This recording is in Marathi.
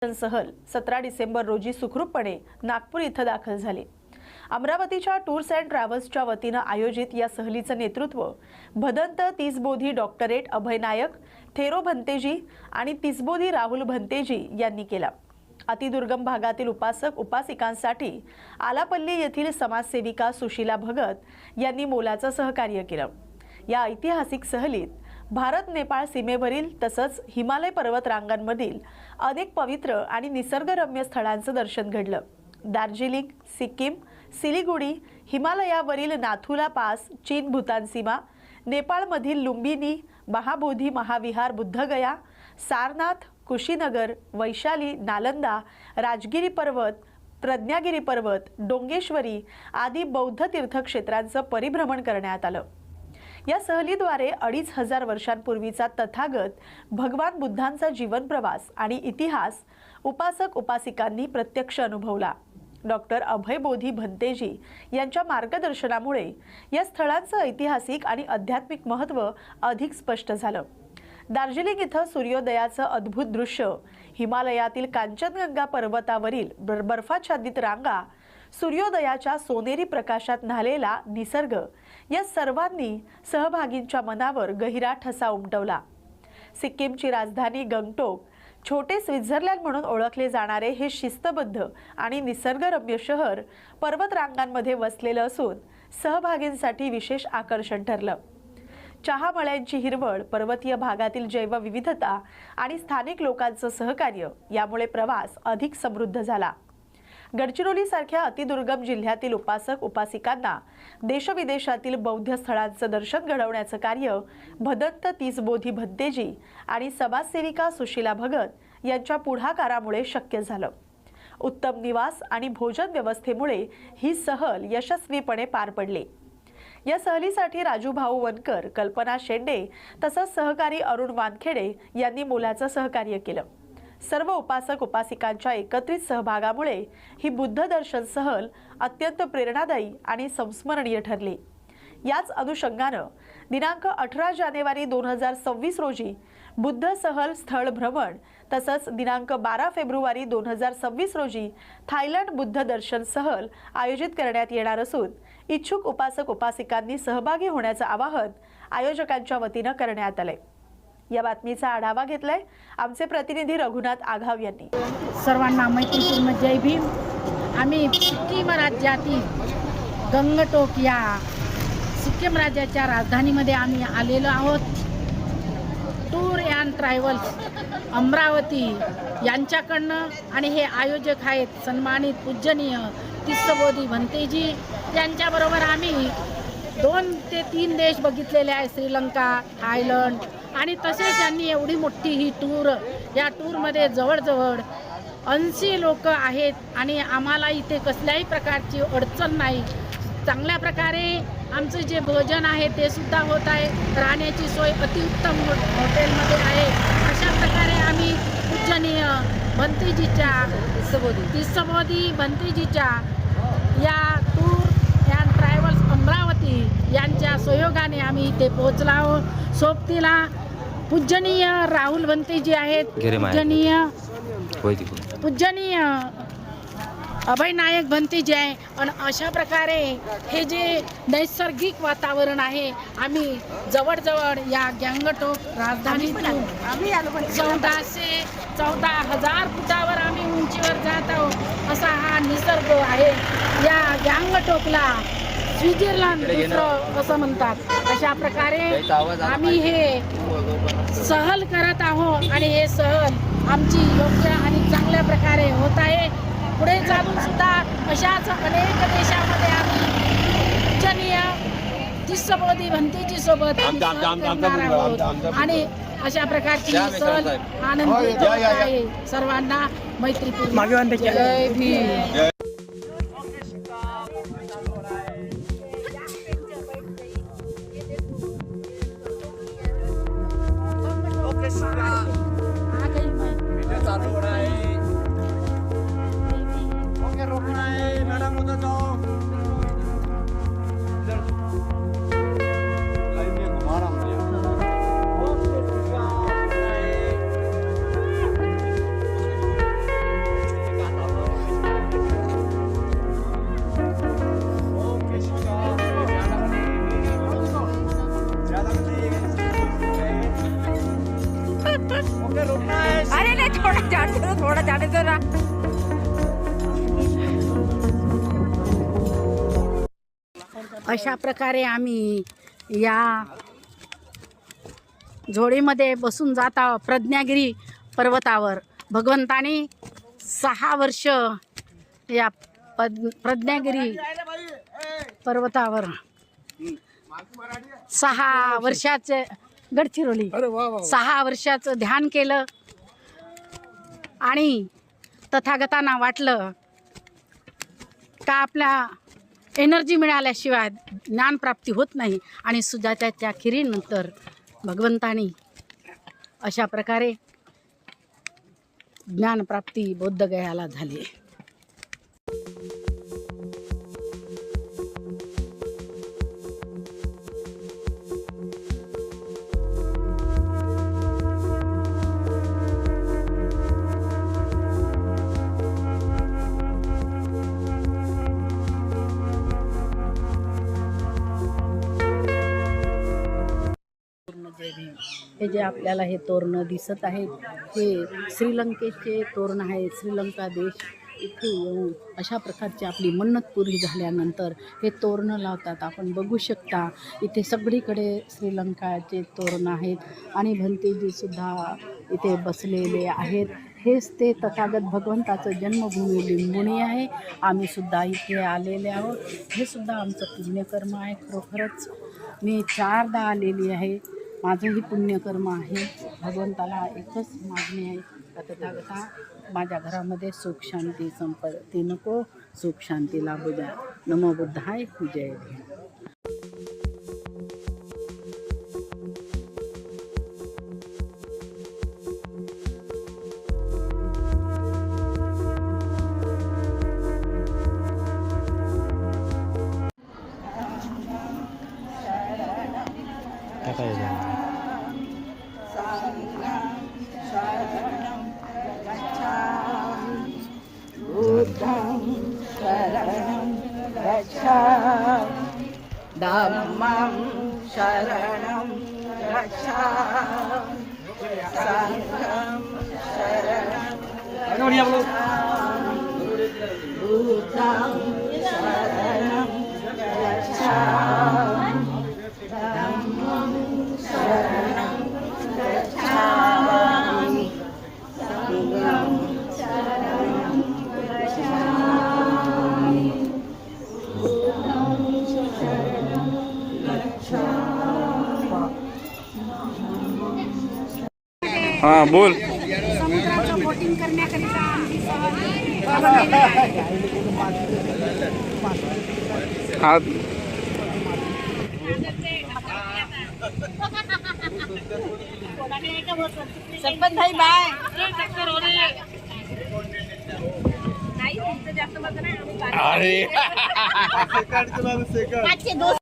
सहल 17 डिसेंबर रोजी सुखरूपपणे नागपूर इथं दाखल झाली। अमरावतीच्या टूर्स अँड ट्रॅव्हल्सच्या वतीनं आयोजित या सहलीचं नेतृत्व भदंत तिसबोधी डॉक्टरेट अभय नायक, थेरो भंतेजी आणि तिसबोधी राहुल भंतेजी यांनी केला। अतिदुर्गम भागातील उपासक उपासिकांसाठी आलापल्ली येथील समाजसेविका सुशीला भगत यांनी मोलाचं सहकार्य केलं। या ऐतिहासिक सहलीत भारत नेपाळ सीमेवरील तसंच हिमालय पर्वत रांगांमधील अनेक पवित्र आणि निसर्गरम्य स्थळांचं दर्शन घडलं। दार्जिलिंग, सिक्कीम, सिलिगुडी, हिमालयावरील नाथुला पास, चीन भूतान सीमा, नेपाळमधील लुंबिनी, महाबोधी महाविहार बुद्धगया, सारनाथ, कुशीनगर, वैशाली, नालंदा, राजगिरी पर्वत, प्रज्ञागिरी पर्वत, डोंगेश्वरी आदी बौद्ध तीर्थक्षेत्रांचं परिभ्रमण करण्यात आलं। या सहलीद्वारे 2500 वर्षांपूर्वीचा तथागत भगवान बुद्धांचा जीवन प्रवास आणि इतिहास उपासक उपासिकांनी प्रत्यक्ष अनुभवला। डॉक्टर अभय बोधी भंतेजी यांच्या मार्गदर्शनामुळे या स्थळांचं ऐतिहासिक आणि आध्यात्मिक महत्त्व अधिक स्पष्ट झालं। दार्जिलिंग इथं सूर्योदयाचं अद्भुत दृश्य, हिमालयातील कांचनगंगा पर्वतावरील बर्फाच्छादित रांगा, सूर्योदयाच्या सोनेरी प्रकाशात न्हालेला निसर्ग या सर्वांनी सहभागींच्या मनावर गहिरा ठसा उमटवला। सिक्कीमची राजधानी गंगटोक, छोटे स्वित्झर्लंड म्हणून ओळखले जाणारे हे शिस्तबद्ध आणि निसर्गरम्य शहर पर्वत रांगांमध्ये वसलेलं असून सहभागींसाठी विशेष आकर्षण ठरलं। चहा मळ्यांची हिरवळ, पर्वतीय भागातील जैवविविधता आणि स्थानिक लोकांचं सहकार्य यामुळे प्रवास अधिक समृद्ध झाला। गडचिरोली सारख्या अतिदुर्गम जिल्ह्यातील उपासक उपासिकांना देशविदेशातील बौद्ध स्थळांचं दर्शन घडवण्याचं कार्य भदंत तिसबोधी भंतेजी आणि समाजसेविका सुशीला भगत यांच्या पुढाकारामुळे शक्य झालं। उत्तम निवास आणि भोजन व्यवस्थेमुळे ही सहल यशस्वीपणे पार पडली। या सहलीसाठी राजूभाऊ वनकर, कल्पना शेंडे तसंच सहकारी अरुण वानखेडे यांनी मोलाचं सहकार्य केलं। सर्व उपासक उपासिकांच्या एकत्रित सहभागामुळे ही बुद्ध दर्शन सहल अत्यंत प्रेरणादायी आणि संस्मरणीय ठरली। याच अनुषंगानं दिनांक 18 जानेवारी 2026 रोजी बुद्ध सहल स्थळ भ्रमण तसंच दिनांक 12 फेब्रुवारी 2026 रोजी थायलंड बुद्ध दर्शन सहल आयोजित करण्यात येणार असून इच्छुक उपासक उपासिकांनी सहभागी होण्याचं आवाहन आयोजकांच्या वतीनं करण्यात आलंय। या बातमीचा आढावा घेतलाय आमचे प्रतिनिधी रघुनाथ आघाव यांनी। सर्वांना मैत्रीपूर्ण जय भीम। आम्ही सिक्कीम राज्यातील गंगटोक या सिक्कीम राज्याच्या राजधानीमध्ये आम्ही आलेलो आहोत। टूर अँड ट्रॅव्हल्स अमरावती यांच्याकडनं आणि हे आयोजक आहेत सन्मानित पूजनीय तिसबोधी भंतेजी यांच्याबरोबर आम्ही 2 ते 3 देश बघितलेले आहे, श्रीलंका, थायलंड आणि तसेच यांनी एवढी मोठी ही टूर, या टूरमध्ये जवळजवळ 80 लोक आहेत आणि आम्हाला इथे कसल्याही प्रकारची अडचण नाही। चांगल्या प्रकारे आमचं जे भोजन आहे ते सुद्धा होत आहे, राहण्याची सोय अतिउत्तम हॉटेलमध्ये आहे। अशा प्रकारे आम्ही पूजनीय भंतेजीच्या तिसबोधी भंतेजीच्या या टूर अँड ट्रॅव्हल्स अमरावती यांच्या सहयोगाने आम्ही इथे पोहोचलो आहोत। सोबतीला पूजनीय राहुल भंतेजी आहेत, पूजनीय अभय नायक भंतेजी आहे। आणि अशा प्रकारे हे जे नैसर्गिक वातावरण आहे, आम्ही जवळजवळ या गंगटोक राजधानीतून 14,000 फुटावर आम्ही उंचीवर जात आहोत। असा हा निसर्ग आहे। या गंगटोकला स्वित्झर्लंड दुसरं असं म्हणतात। अशा प्रकारे आम्ही हे सहल करत आहोत आणि हे सहल आमची योग्य आणि चांगल्या प्रकारे होत आहे। पुढे चालून सुद्धा अशाच अनेक देशामध्ये आम्ही पूजनीय तिसबोधी भंतेजी सोबत करणार आहोत आणि अशा प्रकारची सहल आनंदी आहे। सर्वांना मैत्रीपूर्ण जय भीम। मैडम उधर जाओ। घुमा रहा हूँ। थोड़ा ध्यान दे जरा। अशा प्रकारे आम्ही या झोळीमध्ये बसून जात आहोत प्रज्ञागिरी पर्वतावर. भगवंताने 6 वर्ष या प्रज्ञागिरी पर्वतावर 6 वर्षाचे गडचिरोली 6 वर्षाचं ध्यान केलं आणि तथागतांना वाटलं का आपल्या एनर्जी मिळाल्याशिवाय ज्ञानप्राप्ती होत नाही. आणि सुजाताच्या खिरीनंतर भगवंतानी अशा प्रकारे ज्ञानप्राप्ती बौद्धगयाला झाली. हे जे आपल्याला हे तोरणं दिसत आहेत हे श्रीलंकेचे तोरण आहे. श्रीलंका देश इथे येऊन अशा प्रकारची आपली मन्नत पुरी झाल्यानंतर हे तोरणं लावतात. आपण बघू शकता इथे सगळीकडे श्रीलंकाचे तोरण आहेत आणि भंतेजीसुद्धा इथे बसलेले आहेत. हेच ते तथागत भगवंताचं जन्मभूमी लिंबुणी आहे. आम्हीसुद्धा इथे आलेले आहोत. हे सुद्धा आमचं पुण्यकर्म आहे. खरोखरच मी 4दा आलेली आहे. माझंही पुण्यकर्म आहे. भगवंताला एकच मागणी आहे का तथागता माझ्या घरामध्ये सुख शांती संपत्ती नको, सुख शांती लाभू द्या. नमो बुद्धाय, जय भीम. धम्मं शरणं गच्छामि संघं शरणं बुद्धं शरणं गच्छामि धम्मं शरणं गच्छामि संघं शरणं गच्छामि बुद्धं शरणं हाँ बोल. समुद्राचं बोटिंग करण्याकरिता आमची सहल हाँ सरपंच भाई बाय. अरे पाचशे 2